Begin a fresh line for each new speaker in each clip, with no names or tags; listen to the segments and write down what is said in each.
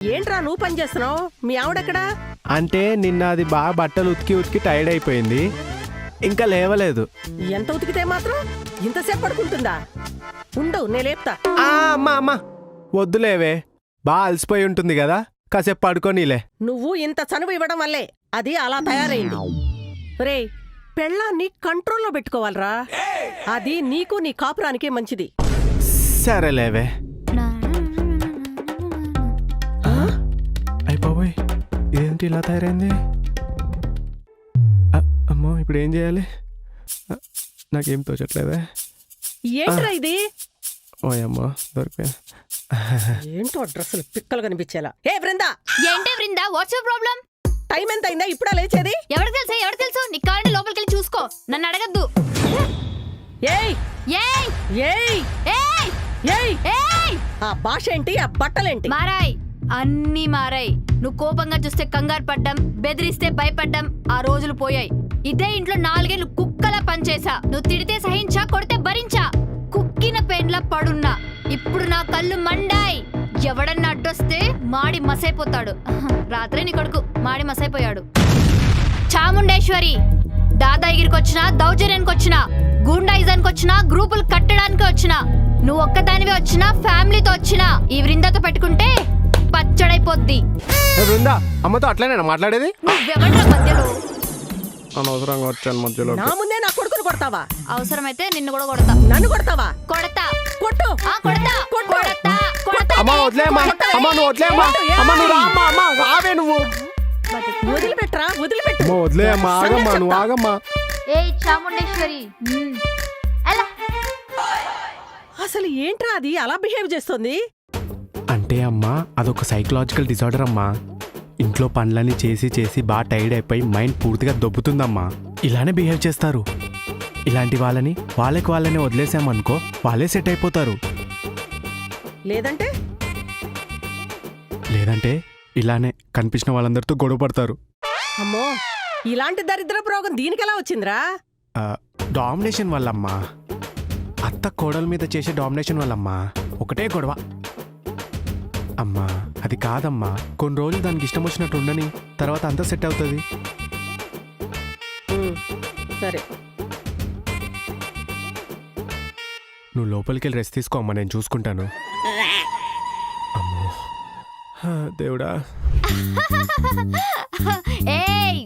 ఏంట్రా నువ్వు పని చేస్తున్నావు? మీ ఆవిడెక్కడా?
అంటే నిన్న అది బాగా బట్టలు ఉతికి ఉతికి టైర్డ్ అయిపోయింది, ఇంకా లేవలేదు.
ఎంత ఉతికితే మాత్రం ఇంతసేపు పడుకుంటుందా? ఉండు నేను లేపుతా.
అమ్మా అమ్మా వద్దులేవే, బాగా అలసిపోయి ఉంటుంది కదా, కాసేపు పడుకోనీలే.
నువ్వు ఇంత చనువు ఇవ్వడం వల్లే అది అలా తయారైంది. రేయ్, పెళ్ళాన్ని కంట్రోల్లో పెట్టుకోవాలరా, అది నీకు నీ కాపురానికే మంచిది.
సరేలేవే. అయిపోయి ఇదేంటి ఇలా తయారైంది? అమ్మో ఇప్పుడు ఏం చేయాలి? నాకేం తోచట్లేదే.
ఏంట్రా ఇది?
ఓయమ్మో దొరికిపోయింది.
ఏంటో డ్రెస్సులు పిక్కలు కనిపించేలా. ఏ బృందా,
ఏంటే Brinda, what's your problem?
Time ఎంత అయిందా ఇప్పుడా లేచేది?
ఎవరికి తెలుసు నీకు కావాలంటే లోపలికి వెళ్ళి చూసుకో, నన్ను అడగద్దు.
ఏయ్
ఏయ్
ఏయ్
ఏయ్
ఏయ్,
ఏయ్
ఆ భాష ఏంటి, ఆ బట్టలేంటి?
మారాయ్, అన్నీ మారాయ్. నువ్వు కోపంగా చూస్తే కంగారు పడ్డం, బెదిరిస్తే భయపడ్డం, ఆ రోజులు పోయాయి. ఇదే ఇంట్లో 4 ఏళ్ళు కుక్కలా పనిచేసా. నువ్వు తిడితే సహించా, కొడితే భరించా. కుక్కిన పెండ్లా పడున్నా. ఇప్పుడు నా కళ్ళు మండాయి. ఎవడన్నా అడ్డొస్తే మాడి మసైపోతాడు. రాత్రే నీ కొడుకు మాడి మసైపోయాడు. చాముండేశ్వరి, దాదాగిరికి వచ్చినా, దౌర్జన్యానికి వచ్చినా, గూండాయిజానికి వచ్చినా, గ్రూపులు కట్టడానికి వచ్చినా, నువ్వు ఒక్కదానివే వచ్చినా, ఫ్యామిలీతో వచ్చినా, ఈ వృందాతో పెట్టుకుంటే పచ్చడైపోద్ది.
బృందా, అమ్మతో అట్లనేనా మాట్లాడేది?
నువ్వెవడ్రా మధ్యలో?
అనవసరంగా వచ్చాను మధ్యలో.
నా ముందే నా కొడుకును కొడతావా?
అవసరమైతే నిన్ను కూడా కొడతా.
నన్ను కొడతావా?
కొడతా,
కొట్టు.
కొడతా, కొడతా, కొడతా.
అమ్మా వదిలేమ్మా, అమ్మ నువ్వు వదిలేమ్మా, అమ్మ నువ్వు రామ్మా, అమ్మ రావే నువ్వు.
వదిలిపెట్టరా, వదిలిపెట్టు.
అమ్మ వదిలేమ్మా, ఆగమ్మా నువ్వు ఆగమ్మా.
ఏయ్ చాముండేశ్వరి, అలా
అసలు ఏంట్రా అది అలా బిహేవ్ చేస్తుంది?
అంటే అమ్మా అదొక సైకలాజికల్ డిసార్డర్ అమ్మా. ఇంట్లో పనులన్నీ చేసి చేసి బాగా టైర్డ్ అయిపోయి మైండ్ పూర్తిగా దొబ్బుతుందమ్మా. ఇలానే బిహేవ్ చేస్తారు. ఇలాంటి వాళ్ళని వాళ్ళని వదిలేసామనుకో, వాళ్ళే సెట్ అయిపోతారు.
లేదంటే
లేదంటే ఇలానే కనిపించిన వాళ్ళందరితో గొడవ పడతారు.
అమ్మో, ఇలాంటి దరిద్రపు రోగం దీనికెలా వచ్చిందిరా?
డామినేషన్ వల్లమ్మా. అత్త కోడల మీద చేసే డామినేషన్ వల్లమ్మా. ఒకటే గొడవ అమ్మా. అది కాదమ్మా, కొన్ని రోజులు దానికి ఇష్టం వచ్చినట్టు ఉండని, తర్వాత అంతా సెట్ అవుతుంది.
సరే,
నువ్వు లోపలికి వెళ్ళి రెస్ట్ తీసుకో అమ్మా, నేను చూసుకుంటాను. అమ్మో దేవుడా.
ఏయ్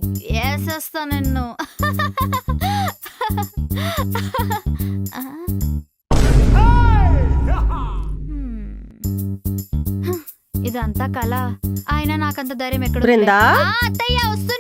ఏసేస్తా నిన్ను. ఇదంతా కళ. ఆయన నాకంత ధైర్యం ఎక్కడ?
బృందా,
అత్తయ్య వస్తున్నా.